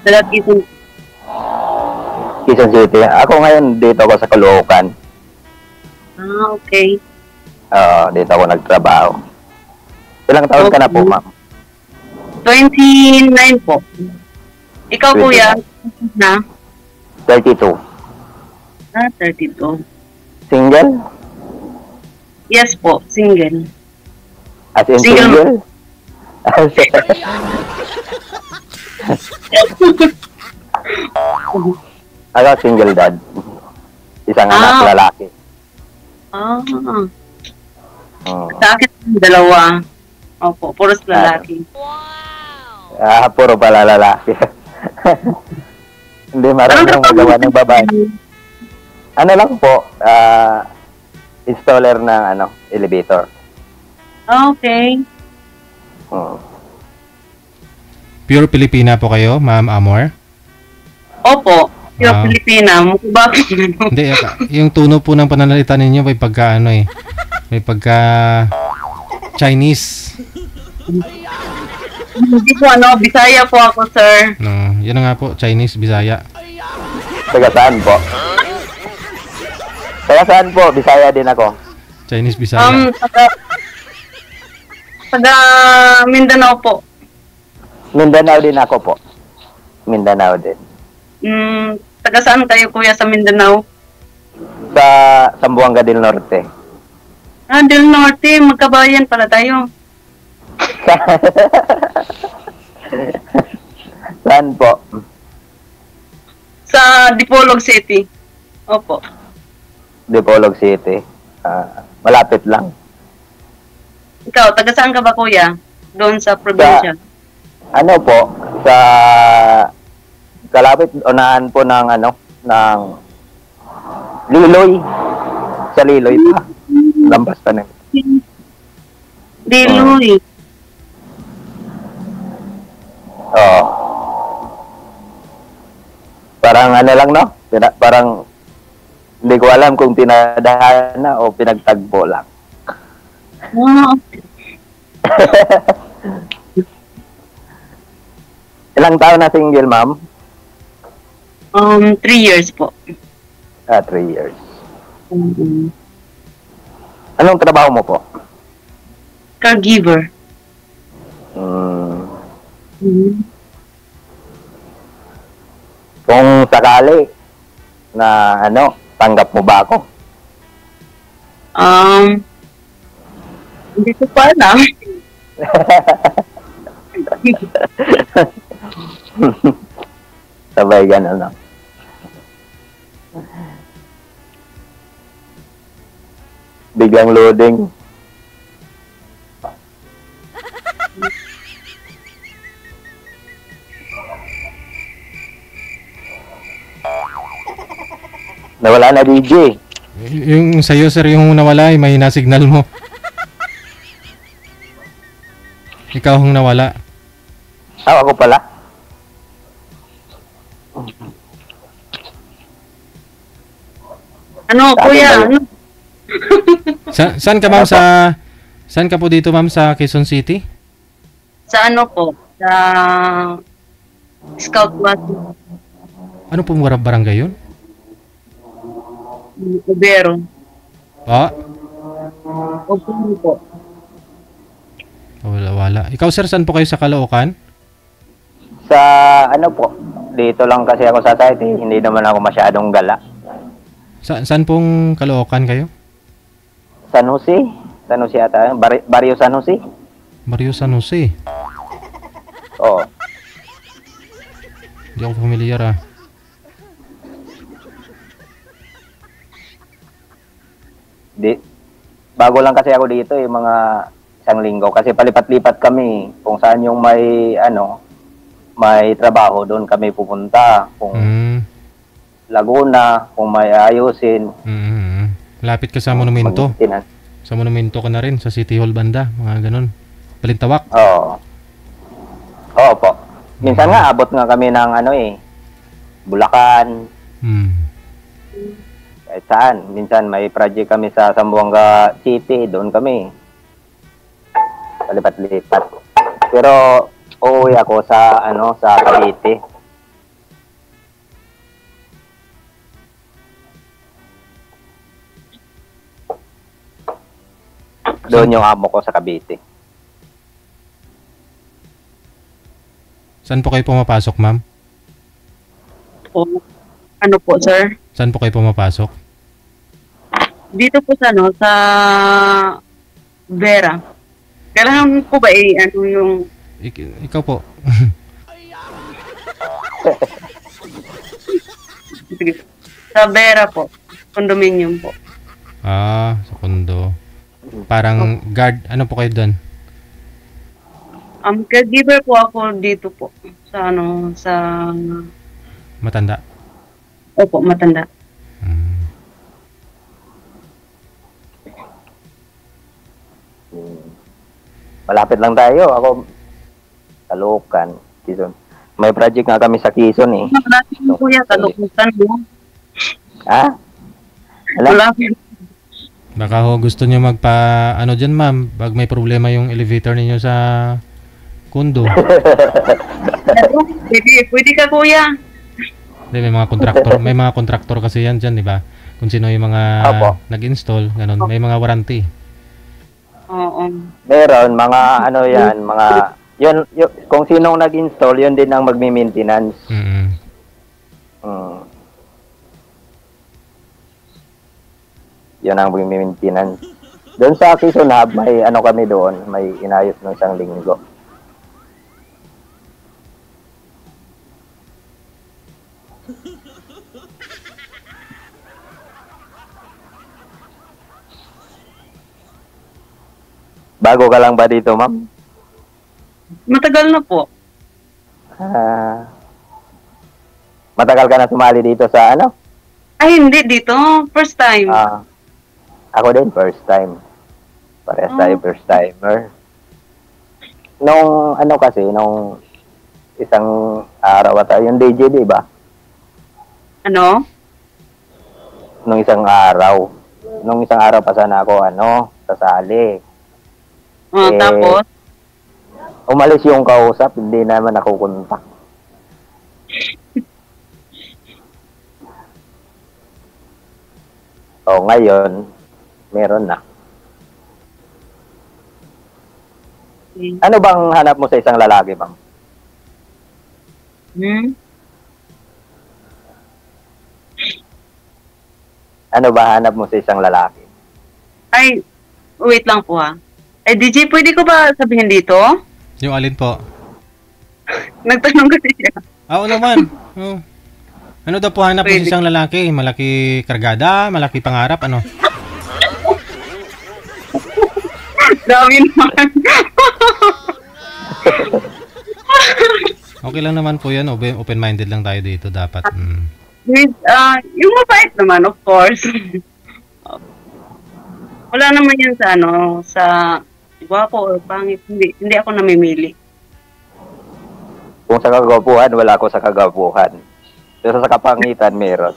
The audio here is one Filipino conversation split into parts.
Taga Quezon. Quezon City. Ako ngayon dito ako sa Caloocan. Okay. Dito ako nagtrabaho. Ilang taon ka na po, ma'am? 29 po. Ikaw, 29. kuya? Na? 32. 32. Single? Yes po, single. As in Single. Ako single dad. Isang anak lalaki. Sa akin, dalawa. Opo, puros lalaki. Puro pala lalaki. Hindi marunong magawa ng babae. Ano lang po, installer ng elevator. Okay. Pure Pilipina po kayo, Ma'am Amor? Opo, yung Pilipina. Bakit ano? Hindi, yung tuno po ng pananalita ninyo may pagka may pagka Chinese. Hindi po Bisaya po ako, sir. No, yun na nga po, Chinese, Bisaya. Taga saan po? Taga saan po? Bisaya din ako. Chinese, Bisaya. Taga Mindanao po. Mindanao din ako po. Mindanao din. Taga saan kayo, kuya, sa Mindanao? Sa Zamboanga del Norte. Del Norte, magkabayan pala tayo. Saan po? Sa Dipolog City. Opo. Dipolog City. Malapit lang. Ikaw, taga saan ka ba, kuya? Doon sa probinsya? Ano po? Sa kalapit unahan po ng ng Liloy. Sa Liloy pa. Lampas pa na. Liloy. Parang lang, no? Parang hindi ko alam kung tinadahan na o pinagtagpo lang. Ilang taon na single, ma'am? 3 years po. 3 years. Anong trabaho mo po? Caregiver. Kung sakali na tanggap mo ba ako? Hindi ko pa alam. Sabay ganun, no? Biglang loading. Nawala na, DJ. Yung sa'yo, sir, yung nawala, may na-signal mo. Ikaw ang nawala. Ako pala. Kuya? Saan ka, ma'am, saan ka po dito, ma'am, sa Quezon City? Sa po? Sa Scout Wati. Ano pong barangay yun? Ubero. Ubero po. Wala. Ikaw, sir, saan po kayo sa Caloocan? Sa po, dito lang kasi ako sa site, hindi naman ako masyadong gala. Saan pong Caloocan kayo? San Jose? San Jose ata, Barrio San Jose? Barrio San Jose. Oo. Hindi ako familiar, Bago lang kasi ako dito, mga isang linggo. Kasi palipat-lipat kami kung saan yung may trabaho, doon kami pupunta. Kung Laguna, kung may ayusin. Lapit ka sa monumento. Sa monumento ka na rin, sa City Hall banda, mga ganun. Balintawak. Oo po. Minsan nga, abot nga kami ng Bulacan. Kahit saan. Minsan may project kami sa Zamboanga City, doon kami. Palipat-lipat. Pero uuwi ako sa Cavite. Doon yung amo ko sa Cavite. Saan po kayo pumapasok, ma'am? Po. Ano po, sir? Saan po kayo pumapasok? Dito po sa, ano, sa Vera. Kailangan po ba ano yung... Ikaw po. Sige. Sa Vera po. Condominium po. Sa condo. Parang guard, ano po kayo doon? Caregiver po ako dito po. Sa ano, sa... Matanda? Opo, matanda. Malapit lang tayo. Ako, Caloocan, Quezon. May project nga kami sa Quezon eh. Malapit mo kuya, Caloocan mo. Ha? Wala? Malapit. Baka ho gusto nyo ano dyan, ma'am, pag may problema yung elevator ninyo sa condo. Pwede ka kuya. Hindi, may mga kontraktor kasi yan dyan, di ba? Kung sino yung mga nag-install, ganun. May mga warranty. Oo. Meron, mga ano yan, mga... Yun, kung sinong nag-install, yun din ang magmi-maintenance. Yun ang magmi-maintenance. Doon sa Quezon Hub, may ano kami doon, may inayos ng isang linggo. Bago ka lang ba dito, ma'am? Matagal na po. Matagal ka na sumali dito sa ano? Ay, hindi dito. First time. Ako din, first time. Parehas tayo, first timer. Nung ano kasi, nung isang araw at yung DJ, di ba? Ano? Nung isang araw pa sana ako, sasali. Tapos? Umalis yung kausap, hindi naman ako kontak. Ngayon, meron na. Ano bang hanap mo sa isang lalaki, ma'am? Ano ba hanap mo sa isang lalaki? Ay, wait lang po ha. Ay, DJ, pwede ko ba sabihin dito? Yung alin po? Nagtanong kasi siya. Oo naman. Ano daw po hanap mo sa isang lalaki? Malaki kargada? Malaki pangarap? Ano? Dami naman. Okay lang naman po yan. Open-minded lang tayo dito dapat. Yung mabait naman, of course. Wala naman yan sa sa gwapo o pangit. Hindi ako namimili. Kung sa kagwapuhan, wala ako sa kagwapuhan. Pero sa kapangitan, meron.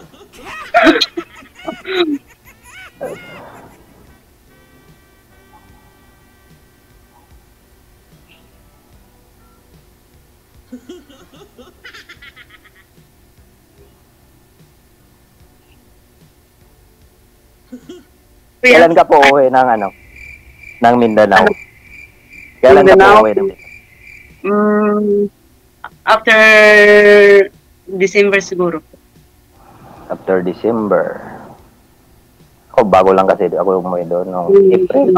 Kailan ka po uwi ng ng Mindanao? Kailan ka po uwi ng Mindanao? After December siguro. After December. Ako bago lang kasi ako umuwi doon noong April.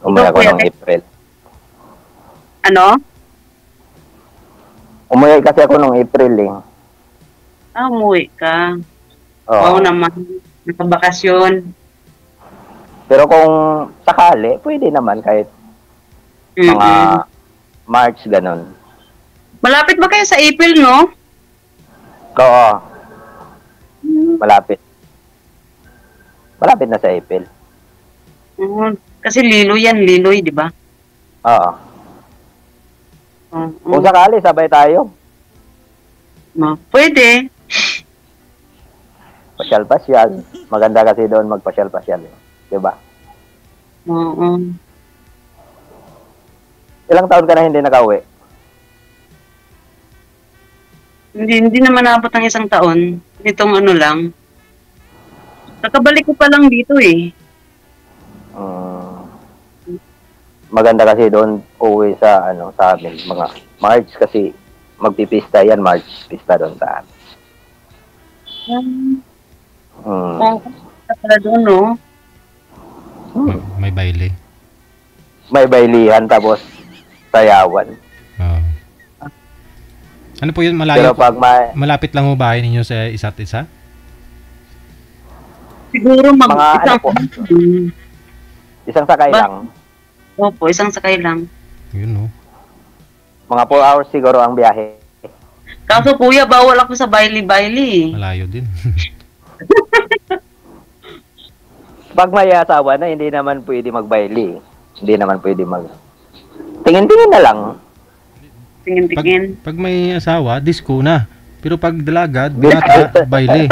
Umuwi ako noong April. Ano? Umuwi kasi ako noong April eh. Umuwi ka. Oo naman. Nakabakasyon. Pero kung sakali, pwede naman kahit mga March, ganun. Malapit ba kayo sa April, no? Oo. Malapit. Malapit na sa April. Kasi Liloy, di ba? Oo. Kung sakali, sabay tayo. Pwede. Pasyal-pasyal. Maganda kasi doon magpasyal-pasyal. Di ba? Oo. Ilang taon ka na hindi nakauwi? Hindi naman naabot ng isang taon. Itong lang. Nakabalik ko pa lang dito eh. Mm, maganda kasi doon uwi sa sa amin mga March kasi magpipista yan March pista doon sa amin. Oo, pala doon, no? May baile. May bailihan tapos sayawan. Oo. Ano po yun? Pero Malayo po? pag Malapit lang mo bahay ninyo sa isa't isa? Siguro mga isang sakay lang. Opo, isang sakay lang. Yun, no? Mga 4 hours siguro ang biyahe. Kaso kuya, bawal ako sa baili-baili. Malayo din. Pag may asawa na, hindi naman pwede magbaili. Hindi naman pwede tingin-tingin na lang. Tingin-tingin. Pag may asawa, disco na. Pero pag dalaga, bata, baile.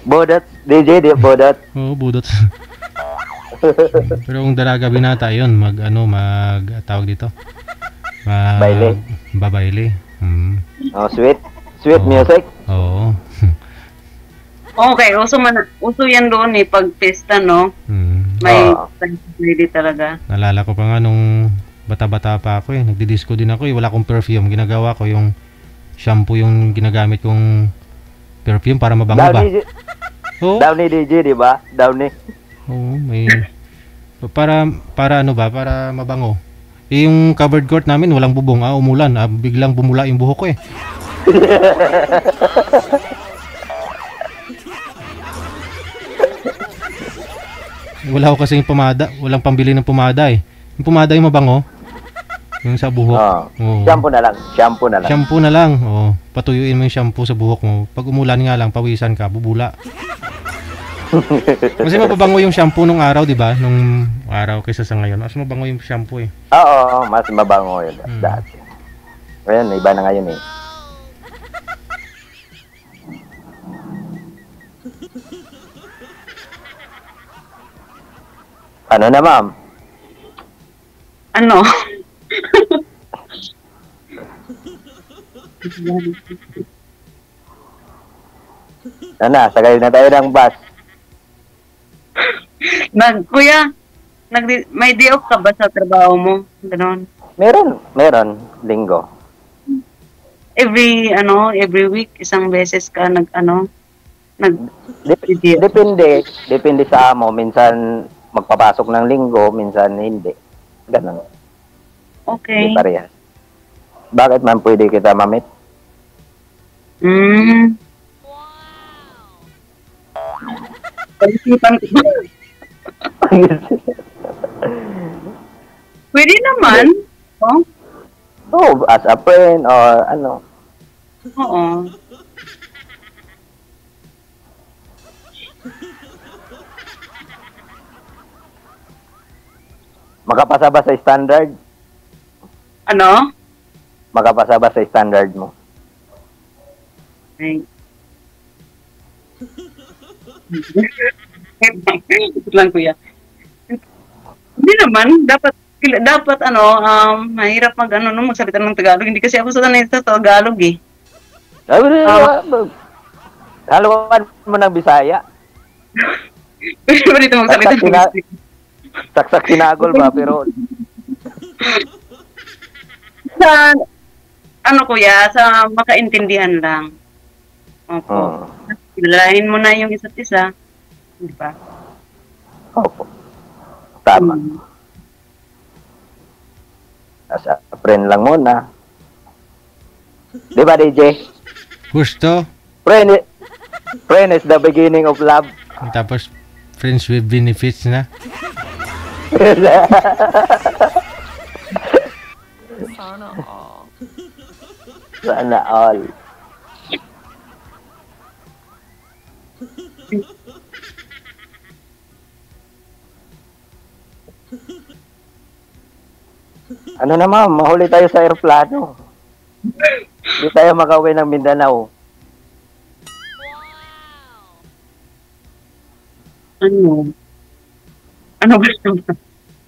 Bodot, DJ, di bodot. Oo, budot. Pero kung dalaga binata yun, tawag dito. Baile. Babaile. Oh, sweet music. Oo. Okay, uso yan doon pag pista, no? May pwede talaga. Nalala ko pa nga nung bata-bata pa ako nagdi-disco din ako wala akong perfume. Ginagawa ko yung shampoo yung ginagamit kong perfume para mabango ba? Oo. Downy DJ, di ba? Downy. Oo, may para para mabango. Yung covered court namin walang bubong, umulan, biglang bumula yung buhok ko Wala ko kasi yung pomada, walang pambili ng pomada Yung pomada yung mabango. Yung sa buhok. Oo. Shampoo na lang. Shampoo na lang. Oo. Patuyuin mo yung shampoo sa buhok mo. Pag umulan nga lang, pawisan ka, bubula. Kasi mapabango yung shampoo nung araw, di ba? Nung araw kaysa sa ngayon. Mas mabango yung shampoo Oo, mas mabango yun dati. Ngayon, iba na ngayon Ano na, ma'am? Ano? Sakay na tayo ng bus. Kuya, may day off ka ba sa trabaho mo? Ganon. Meron, linggo. Every week, isang beses ka Depende sa amo. Minsan magpapasok ng linggo, minsan hindi. Ganun. Okay. Hindi parehas. Bakit man pwede kita mamit? Pag-isipan ko. Pwede naman. As a friend or Oo. Makapasa ba sa standard? Ano? Makapasa ba sa standard mo? Ay. Lang kuya. Hindi naman dapat mahirap magsalita ng Tagalog. Hindi kasi ako sanay sa Tagalog Haluan mo ng Bisaya. Pwede ba dito magsalita ng Bisaya? Saksak sinagol ba pero sa kuya, sa makaintindihan lang. Opo. Kilalahin mo na yung isa't isa. Di ba? Opo. Tama. As a friend lang muna. Di ba, DJ? Gusto? Friend is the beginning of love. Tapos, friends with benefits na. Sana all. Ano na, ma'am? Mahuli tayo sa aeroplano. Hindi tayo makauwi ng Mindanao.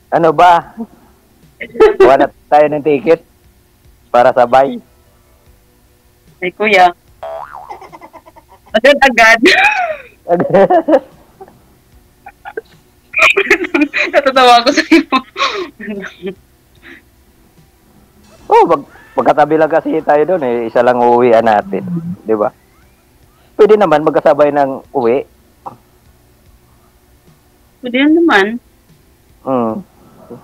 Ano ba? Kuha na tayo ng ticket para sabay. Ay, kuya. Agad-agad. Natatawa ako sa iyo. Oh, magkatabi lang kasi tayo doon eh. Isa lang uuwian natin. Di ba? Pwede naman magkasabay ng uwi. Pwede yan naman.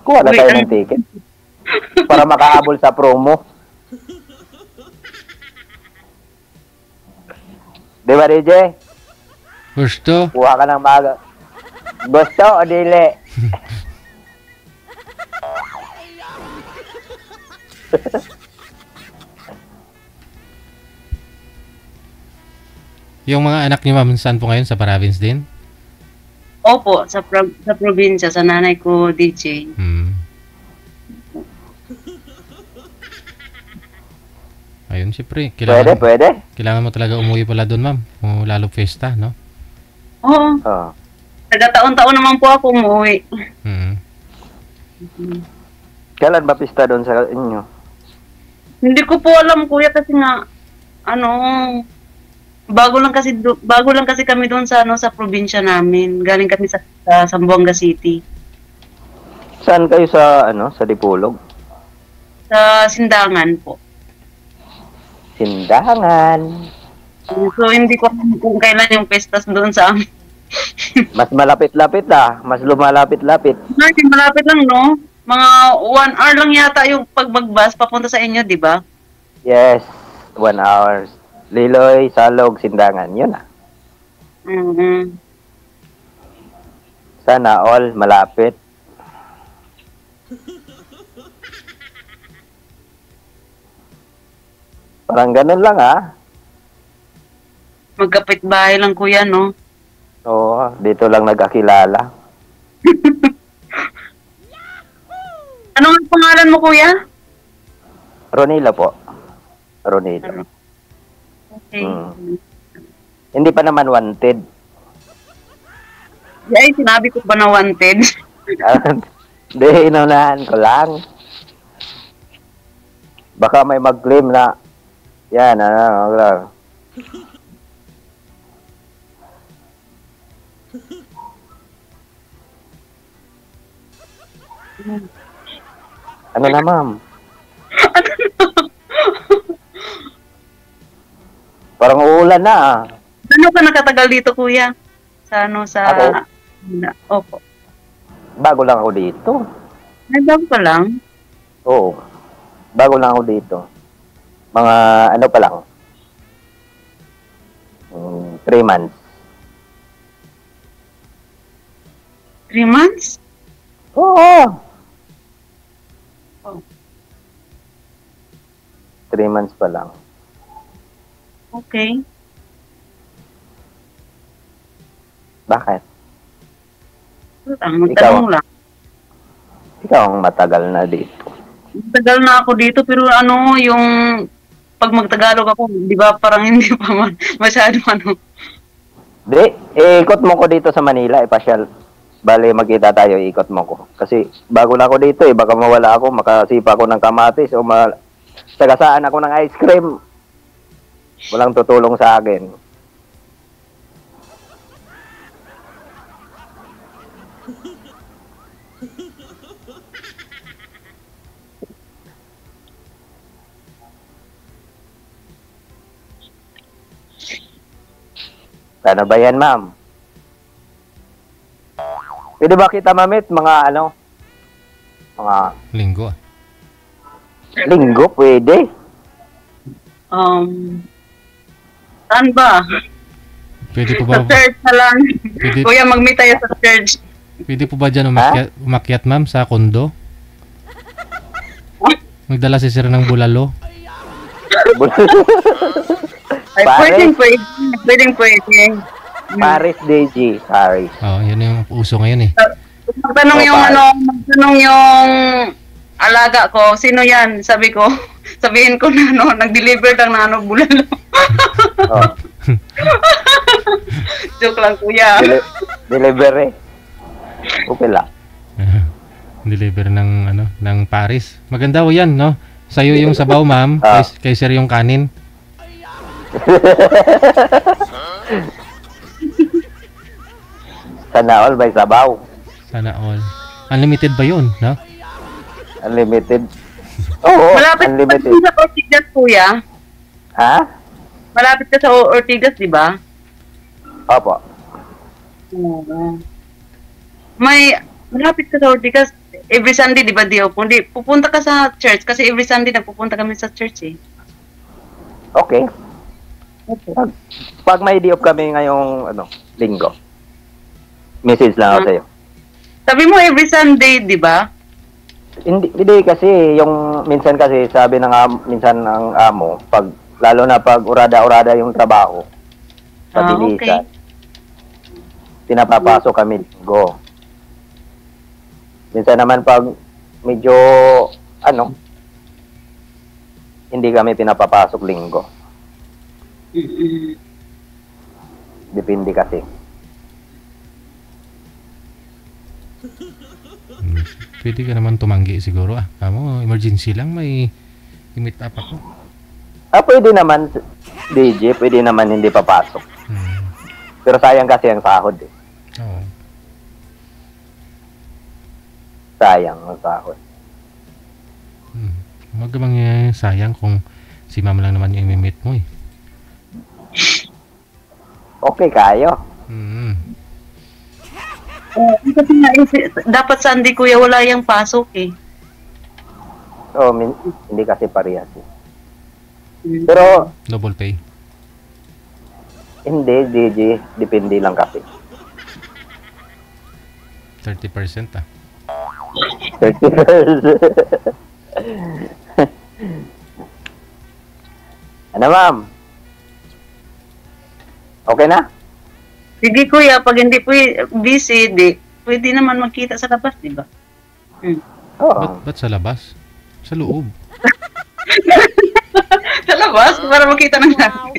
Kuha na Uwi tayo ka ng ticket. Para makaabol sa promo. Di ba, DJ? Gusto? Kuha ka ng maga. Gusto o dili? Yung mga anak niyo, ma'am, saan po ngayon? Sa province din? Opo, sa probinsya, sa nanay ko, DJ. Ayun, siyempre. Pwede. Kailangan mo talaga umuwi pala doon, ma'am. Kung lalo fiesta, no? Oo. Oh. Taga-taon-taon naman po ako umuwi. Kailan ba pista doon sa inyo? Hindi ko po alam, kuya, kasi nga, bago lang kasi kami doon sa sa probinsya namin. Galing kami sa Zamboanga City. Saan kayo sa sa Dipolog? Sa Sindangan po. Sindangan. So hindi ko alam kung kailan yung pestas doon sa amin. Mas malapit-lapit mas lumalapit-lapit. Malapit lang, no? Mga 1 hour lang yata yung pagbagbas papunta sa inyo, di ba? Yes, 1 hour. Liloy, Salog, Sindangan, yun Sana all malapit. Parang ganun lang Magkapit bahay lang, kuya, no? Oo, dito lang nagkakilala. Ano ang pangalan mo, kuya? Ronila po. Ronila. Okay. Hindi pa naman wanted. Ay, sinabi ko ba na wanted? Hindi, inunahan ko lang. Baka may mag-claim na yan, ano na, ma'am? Parang uulan na Ano ka nakatagal dito, kuya? Sa Ako? Opo. Bago lang ako dito. Ay, bago pa lang? Oo. Bago lang ako dito. Mga pa lang. 3 months. 3 months? Oo. Oh. 3 months pa lang. Okay. Bakit? Magtanong lang. Ikaw ang matagal na dito. Tagal na ako dito, pero yung pag magtagalog ako, di ba parang hindi pa masyado Di, ikot mo ko dito sa Manila, ipasyal. Bale, magkita tayo, ikot mo ko. Kasi bago na ako dito, baka mawala ako, makasipa ako ng kamatis o sagasaan ako ng ice cream. Walang tutulong sa akin. Sana ba yan, ma'am? Pwede ba kita mamit mga mga Linggo. linggo? Pwede. Saan ba? Pwede po Sa ba? church na lang. Pwede, Kuya, mag-meet tayo sa church. pwede po ba dyan umakyat, ma'am, sa kondo? Magdala si sir ng bulalo. Ay, Paris. pwedeng. Paris DJ. Paris. Oh, yun yung uso ngayon eh. Magtanong yung alaga ko, sino yan? Sabihin ko na nag-deliver ng bulalo. Oh. Joke lang, kuya. Delivery. Okay lang. Deliver ng Paris. Maganda ho yan, no? Sa'yo yung sabaw, ma'am. Kay sir yung kanin. Sana all may sabaw. Sana all. Unlimited ba yun, no? Unlimited. Oo, Malapit ka unlimited. sa Ortigas, kuya. Ha? Malapit ka sa Ortigas, di ba? Opo. Oo. Malapit ka sa Ortigas. Every Sunday, di ba, Dio? Kundi pupunta ka sa church kasi every Sunday nagpupunta kami sa church eh. Okay. Opo. Pag may diop kami ngayong linggo, message lang ako sa'yo. Sabi mo every Sunday, di ba? Hindi kasi, yung minsan kasi sabi minsan ng amo, lalo na pag urada-urada yung trabaho, pabilisan, pinapapasok kami linggo. Minsan naman pag medyo, hindi kami pinapapasok linggo. Mm-mm. Depende kasi. Pwede ka naman tumanggi siguro Kamu, emergency lang, may i-meet up ako. Pwede naman, DJ, pwede naman hindi papasok. Pero sayang kasi ang sahod eh. Oo. Sayang ang sahod. Huwag ka bang sayang kung si mama lang naman yung i-meet mo eh. Okay kayo. Kasi nga, dapat Sunday, kuya, wala yung pasok eh. Hindi kasi parehas eh. Pero, Double pay. hindi, DJ, depende lang kasi. 30% 30%. Ano, ma'am? Okay na? Sige, kuya, pag hindi po busy, pwede naman magkita sa labas, di ba? Oo. Ba't sa labas? Sa loob. Sa labas, para makita ng natin.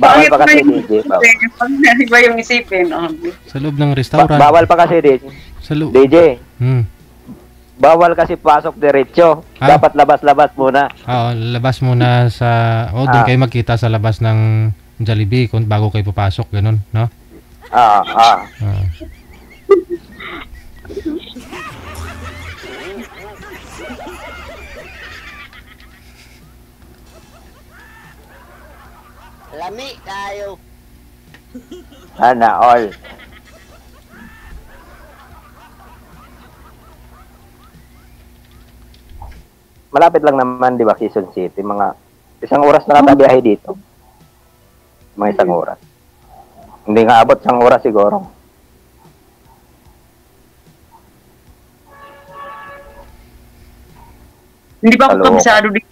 Bawal pa kasi, DJ. Pag iba yung isipin. Sa loob ng restaurant. Bawal pa kasi, DJ. Sa loob. DJ, Bawal kasi pasok diretso. Dapat labas-labas muna. Oo, labas muna sa... doon kayo magkita sa labas ng Jollibee bago kayo papasok, ganun, no? Lami tayo. Sana all. Malapit lang naman, di ba, Quezon City. Mga 1 oras na natabiyahe dito. Mga 1 oras. Hindi nga abot 1 oras siguro. Hindi ba ako kabisado dito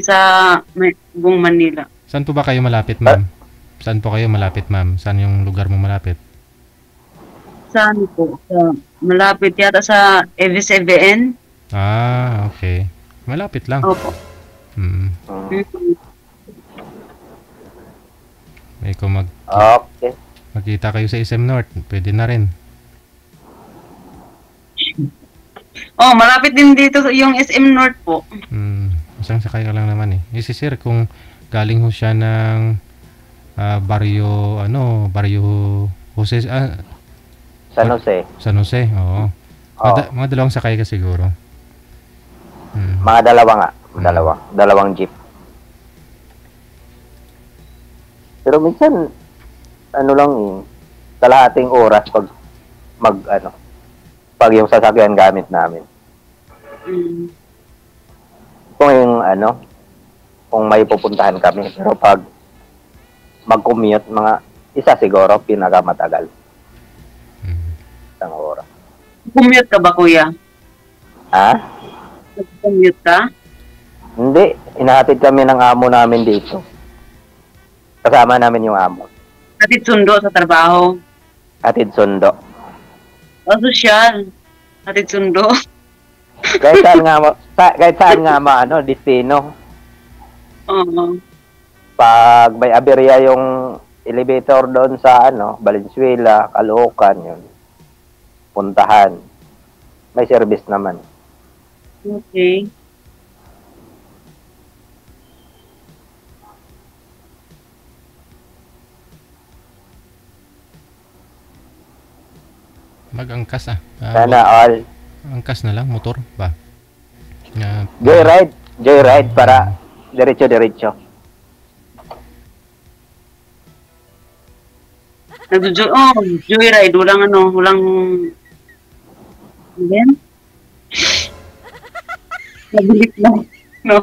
sa buong Manila? Saan po ba kayo malapit, ma'am? Saan po kayo malapit, ma'am? Saan yung lugar mo malapit? Saan po? Malapit yata sa FSBN. Okay. Malapit lang. Opo. May kung Okay. magkita kayo sa SM North, pwede na rin. Malapit din dito yung SM North po. Isang sakay ka lang naman eh. Sir, kung galing ho siya ng baryo Jose, San Jose. San Jose, oo. Mga 2 sakay ka siguro. Mga 2 nga. 2 jeep. Pero minsan, kalahating oras pag yung sasakyan gamit namin. Kung may pupuntahan kami. Pero pag mag-commute, mga isa siguro, pinakamatagal. 1 oras. Commute ka ba, kuya? Commute ka? Hindi. Inahatid kami ng amo namin dito. Kasama namin yung amo. Hatid sundo sa trabaho? Hatid sundo. Sosyal. Hatid sundo. Kahit saan nga destino. Oo. Pag may aberya yung elevator doon sa Valenzuela, Caloocan, yun. Puntahan. May service naman. Okay. Mag-angkas Sana all. Angkas na lang, motor ba? Joyride para diretso-diretso. Joyride. Walang again? Nabilik lang. No?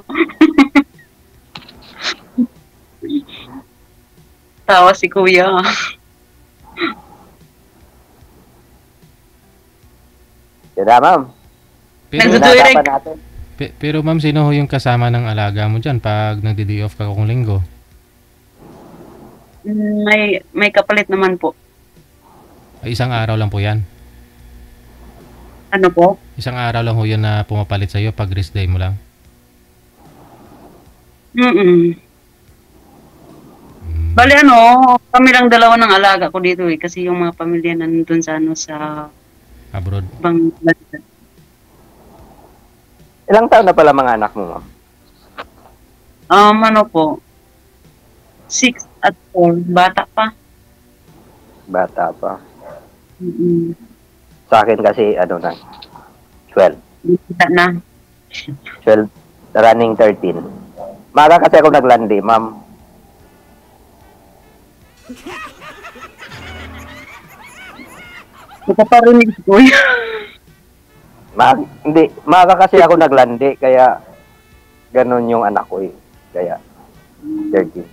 Tawa si kuya. Tira, ma'am. Pero, Nagjo-joyride. Pinag-usapan natin. pero ma'am, sino ho yung kasama ng alaga mo dyan pag nagdi-day off ka kung linggo? May kapalit naman po. Ay, isang araw lang po yan. Ano po? Isang araw lang ho yan na pumapalit sa'yo pag rest day mo lang. Bali kami lang dalawa ng alaga ko dito kasi yung mga pamilya nandun sa Abroad. Bangladesh. Ilang taon na pala mga anak mo, ma'am? Po? 6 at 4. Bata pa. Bata pa. Mm-mm. Sa akin kasi, 12. Bata na. 12, running 13. Maga kasi ako naglandi, ma'am. Nakaparinig ko kuya. Hindi, maga kasi ako naglandi, kaya ganun yung anak ko eh. Kaya, 13.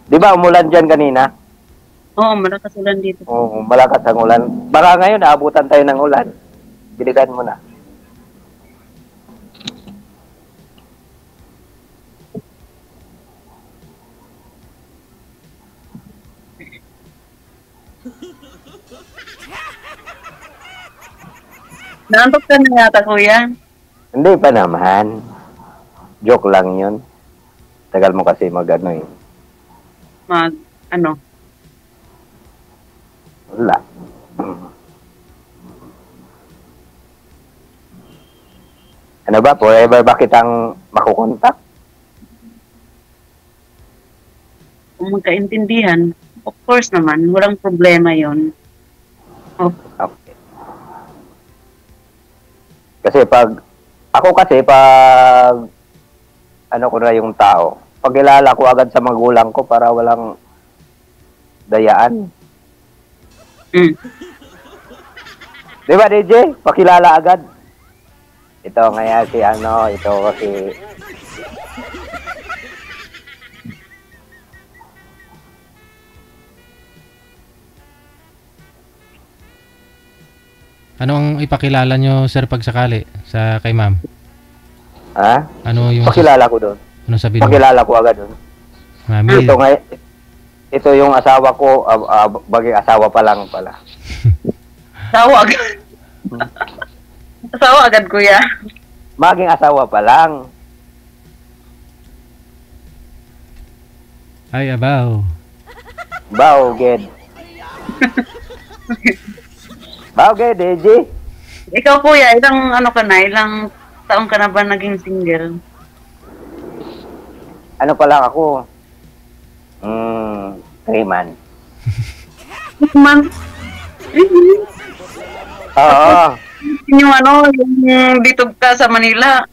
Di ba umulan dyan kanina? Oo, malakas ulan dito. Oo, malakas ang ulan. Baka ngayon, naabutan tayo ng ulan. Biligan mo na. Naantok ka na yata, kuya. Hindi pa naman. Joke lang yun. Tagal mo kasi mag-ano eh. Wala. Ano ba? Forever ba kitang makukontak? Kung magkaintindihan, of course naman, walang problema yon. Oh, Okay. Kasi pag ano ko na yung tao, pag ilala ko agad sa magulang ko para walang dayaan. Di ba, DJ? Pakilala agad. Ito ngayon ito kasi Ano ang ipakilala nyo, sir, pag sakali sa kay ma'am? ha? Ano yung Pakilala ko doon. ano sabihin mo? Pakilala ko agad doon. Mami, Ito yung asawa ko, bagay asawa pa lang pala. asawa agad. Asawa agad, kuya. Maging asawa pa lang. ay abaw. Bawged. Bawged, DJ. Ikaw, kuya, ilang taong ka na ba naging single? Ano pa lang ako? 3 months. Man, Oo. yung dito ka sa Manila.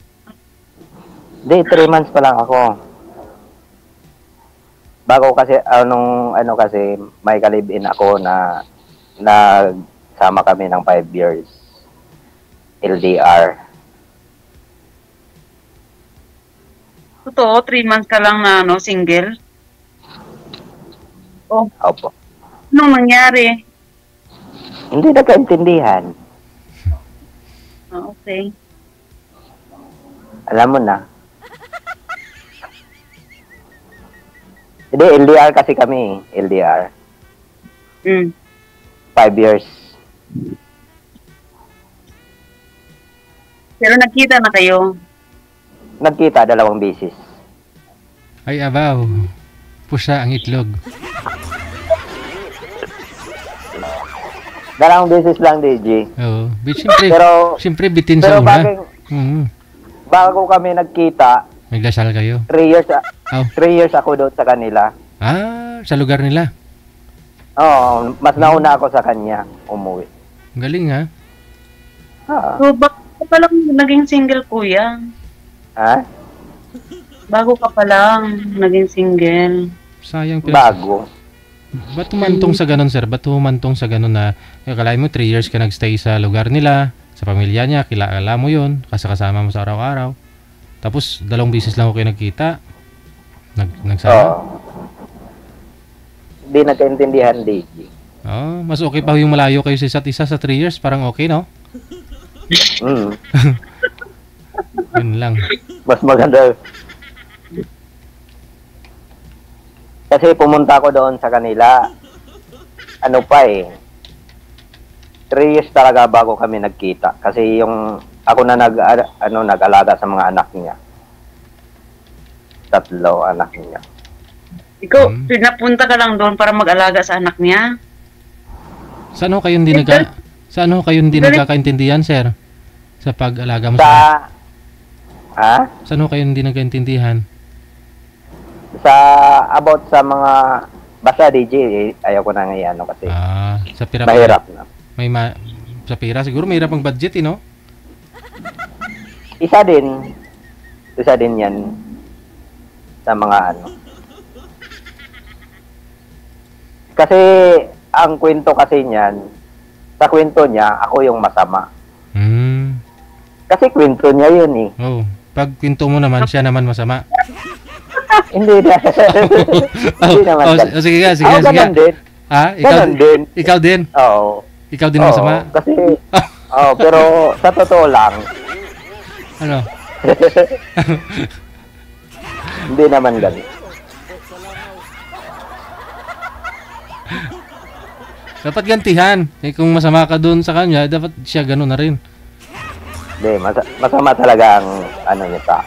Hindi, 3 months pa lang ako. Bago kasi, kasi, may kalibin ako na nagsama kami ng 5 years. LDR. Totoo, 3 months ka lang na single. Oh, Opo. anong nangyari? Hindi nagkaintindihan. Okay. Alam mo na. Hindi, LDR kasi kami. LDR. 5 years. Pero nagkita na kayo. Nagkita 2 beses. Ay abaw. Pusa ang itlog. Dalawang beses lang, DJ. Oo. Siyempre, Pero, siyempre bitin pero sa una. bagay, Mm. bago kami nagkita, Nagdasal kayo. 3 years, Oh. 3 years ako doon sa kanila. Sa lugar nila. Oo, mas nauna ako sa kanya umuwi. Galing ha. So, bakit ka pa lang naging single, kuya? Ha? Bago ka pa lang naging single. Sayang pero. Bago. Ba't humantong sa ganun, sir? Ba't humantong sa ganun na, kalahin mo 3 years ka nagstay sa lugar nila, sa pamilya niya, kilala mo yun, kasama mo sa araw-araw. Tapos, 2 beses lang ako kayo nagkita. Nagsama. Oo. Hindi nagkaintindihan, DJ. Mas okay pa yung malayo kayo sa isa't isa sa 3 years. Parang okay, no? Mm. Yun lang. Mas maganda. Kasi pumunta ako doon sa kanila. Ano pa eh. 3 years talaga bago kami nagkita. Kasi yung ako na nag-alaga sa mga anak niya. 3 anak niya. Ikaw, pinapunta ka lang doon para mag-alaga sa anak niya? Saan ho kayo hindi nagkakaintindihan, sir? Sa pag-alaga mo sa... Ha? Saan ho kayo hindi nagkaintindihan? About sa mga... Basta DJ, ayaw ko na ngayon kasi Sa pira. mahirap na. Sa pira, siguro mahirap ang budget, no? Isa din yan sa mga ano. Kasi ang kwento kasi niyan, sa kwento niya, ako yung masama. Kasi kwento niya yun eh. Oh, pag kwento mo naman, siya naman masama. Hindi na. Hindi naman. Sige nga. Ganun din. Ganun din. Ikaw din? Oo. Ikaw din masama? Kasi, pero sa totoo lang, ano? hindi naman ganun. Dapat gantihan. Kung masama ka doon sa kanya, dapat siya gano'n na rin. Hindi, masama talaga ang ano niya sa.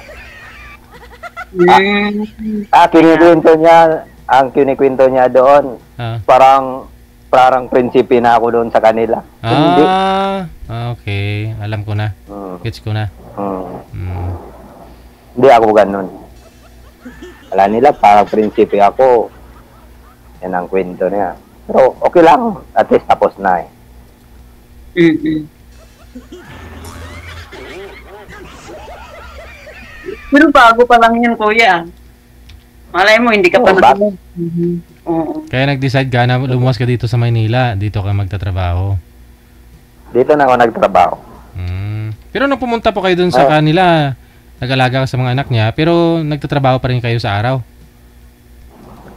Kinikwento niya doon, parang prinsipe na ako doon sa kanila. Hindi. Okay. Alam ko na. Gets ko na. Hindi ako ganun. Alam nila, parang prinsipe ako. Yan ang kwento niya. Pero okay lang. At least tapos na eh. Pero bago pa lang yun, kuya. Malay mo, hindi ka pa Oo. Kaya nag-decide ka na lumuwas ka dito sa Maynila. Dito ka magtatrabaho. Dito na ako nagtrabaho. Pero nung pumunta po kayo dun sa kanila, nag-alaga ka sa mga anak niya, pero nagtatrabaho pa rin kayo sa araw?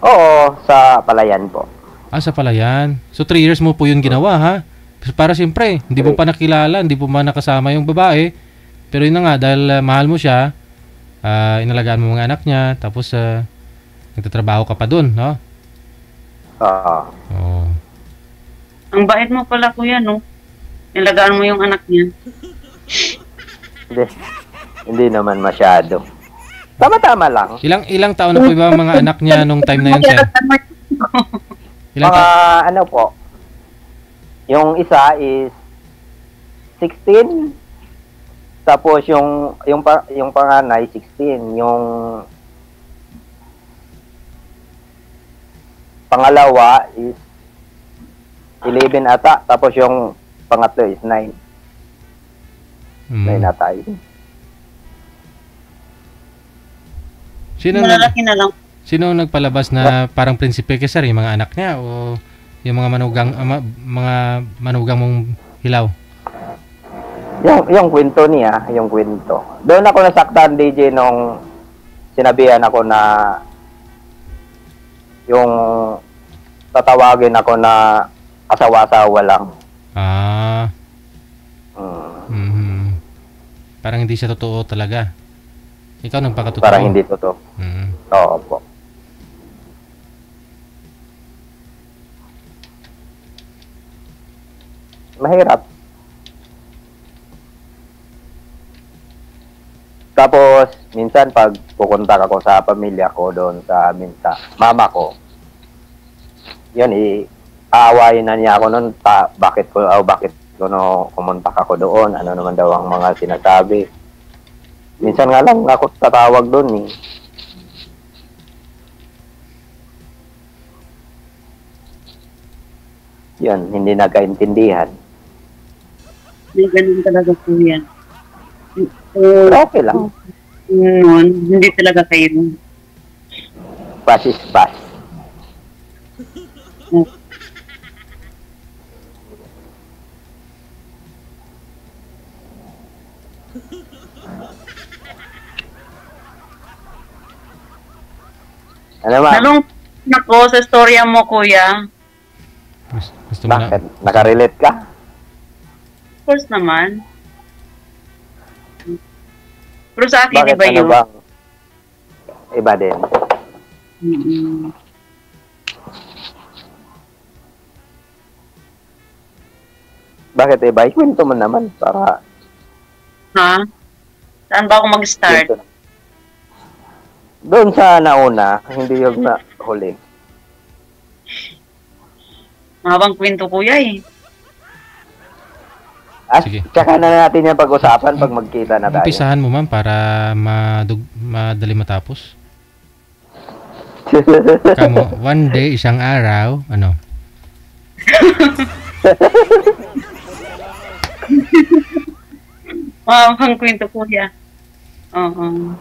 Oo, sa Palayan po. Sa Palayan. So 3 years mo po yun ginawa, ha? Para siyempre, hindi mo pa nakilala, hindi mo pa nakasama yung babae. Pero yun na nga, dahil mahal mo siya, inalagaan mo mga anak niya, tapos nagtatrabaho ka pa dun, no? Oo. Ang bait mo pala, kuya, no? Nilagaan mo yung anak niya. Hindi naman masyado. Tama-tama lang. Ilang taon na po ba ang mga anak niya nung time na yun, sir? Ano po? Yung isa is 16. Tapos yung panganay 16, yung pangalawa is 11 ata, tapos yung pangatlo is 9. 9 ata yun. Malalaki na lang. Sino nagpalabas na parang prinsipe kay sir, yung mga anak niya o yung mga manugang mong hilaw? Yung kwento niya, yung kwento. Doon ako nasaktan, DJ, nung sinabihan ako na yung tatawagin ako na asawa-asawa lang. Parang hindi siya totoo talaga. Ikaw nagpakatotoo. Parang hindi totoo. Oo po. Mahirap. Tapos, minsan pag pupunta ako sa pamilya ko doon sa amin sa mama ko, yun aawayin na niya ako noon, bakit ko no kumontak ako doon, ano naman daw ang mga sinasabi. Minsan nga lang ako tatawag doon eh. Yan, hindi nagkaintindihan. May ganun talaga po yan. So, Pero okay lang. noon, hindi talaga kayo. Pass is pass. Ano ma'am? Nalung ako sa storya mo, kuya. Gusto mo na? Bakit? Nakarelate ka? Of course naman. Pero sa akin, Bakit iba ano yun. bang? Iba din. Mm-mm. Bakit iba? Ikwento mo naman para Ha? Saan ba ako mag-start? kwento na. Doon sa nauna, hindi yung na huli. Mahabang kwento, kuya eh. At Sige. tsaka na natin yung pag-usapan pag magkita na tayo. Umpisahan mo, ma'am, para madali matapos. Kamo, one day, isang araw, ano? Mahabang kwento, kuya. Oo.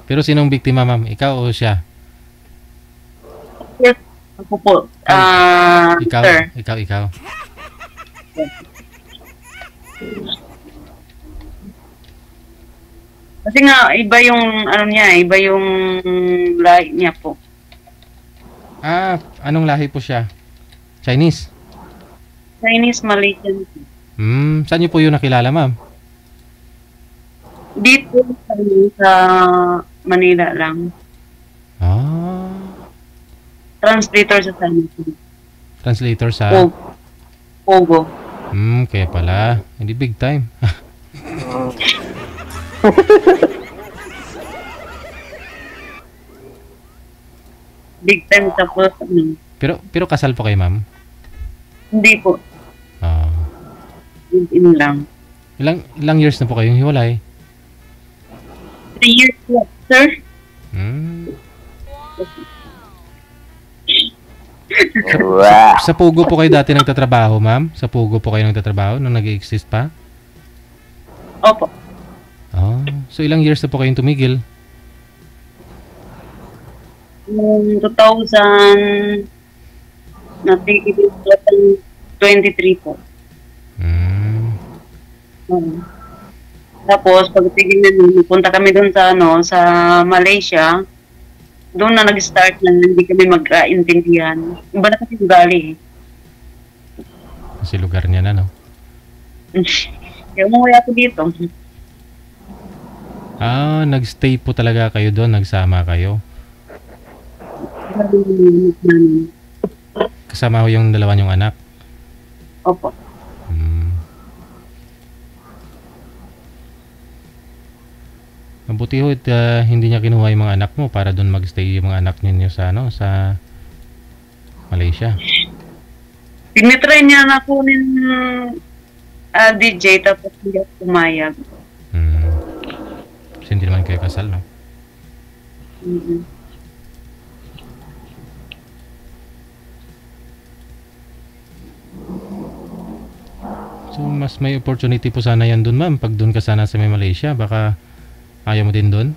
Pero sinong biktima, ma'am? Ikaw o siya? Yes, ako po. Ikaw? Sir. Ikaw. Kasi nga, iba yung, ano niya, iba yung lahi niya po. Ah, anong lahi po siya? Chinese? Chinese, Malaysian. Saan niyo po yun nakilala, ma'am? Dito sa Manila lang. Ah, Translator sa Chinese. translator sa... Pogo. Kaya pala. Hindi big time. Big time sa po. Pero kasal po kayo, ma'am? Hindi po. Ah. In lang. Ilang years na po kayong hiwalay? 3 years po, sir. Wow. Sa Pugo po kayo dati nagtatrabaho, ma'am? Sa Pugo po kayo nagtatrabaho nung nag-exist pa? Opo. Oh, so ilang years na po kayong tumigil? Noong 2000, natigil 23 po. Tapos, pagtigil na nun, punta kami doon sa, sa Malaysia. Doon na nag-start na hindi kami magkaintindihan. Iba na kasi ugali eh. Kasi lugar niya na, no? Kaya umuwi ako dito. Ah, nagstay po talaga kayo doon, nagsama kayo. Kasama ko yung dalawa niyong anak. Opo. Mabuti ho hindi niya kinuha yung mga anak mo para doon magstay yung mga anak ninyo sa sa Malaysia. Tinitry niya na kunin DJ tapos hindi ako pumayag. Kasi hindi naman kayo kasal, no? So, mas may opportunity po sana yan doon, ma'am. Pag doon ka sana sa may Malaysia, baka ayaw mo din doon?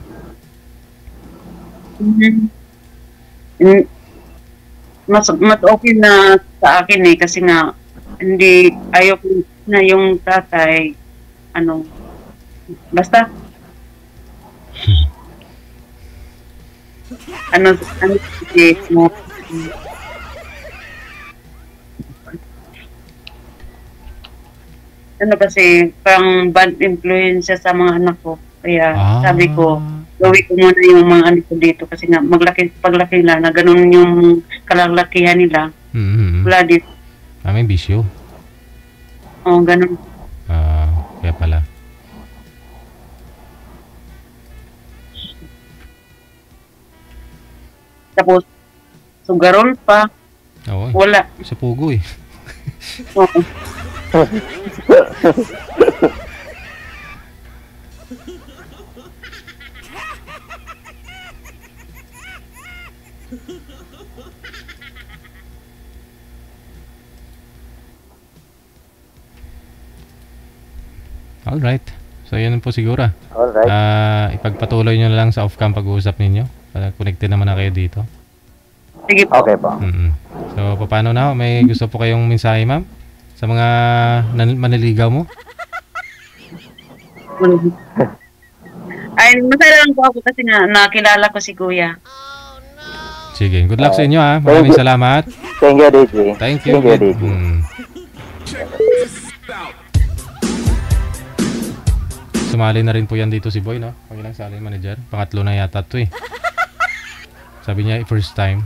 Mas okay na sa akin eh kasi nga hindi ayaw ko na yung tatay basta kasi parang bad influence sa mga anak ko. Kaya sabi ko, gawin ko muna yung mga anak ko dito kasi nga paglaki nila na ganun yung kalalakihan nila. Wala dito. May bisyo. Oo, ganun. Kaya pala. Tapos, sugarol pa. Oo. Wala. Sa Pugo eh. Oo. Alright. So, yun po siguro. Alright. Ipagpatuloy nyo na lang sa off-cam pag-uusap ninyo. Para connected naman na kayo dito. Sige po. Okay po. So, paano na? May gusto po kayong mensahe, ma'am? Sa mga maniligaw mo? Ay, masaya lang po ako kasi nga nakilala ko si Kuya. Sige. Good luck sa inyo, ha. Maraming salamat. Thank you, DJ. Thank you. Thank you, DJ. Sumali na rin po yan dito si Boy, no? Pangilang sali manager. Pangatlo na yata to eh. Sabi niya, first time.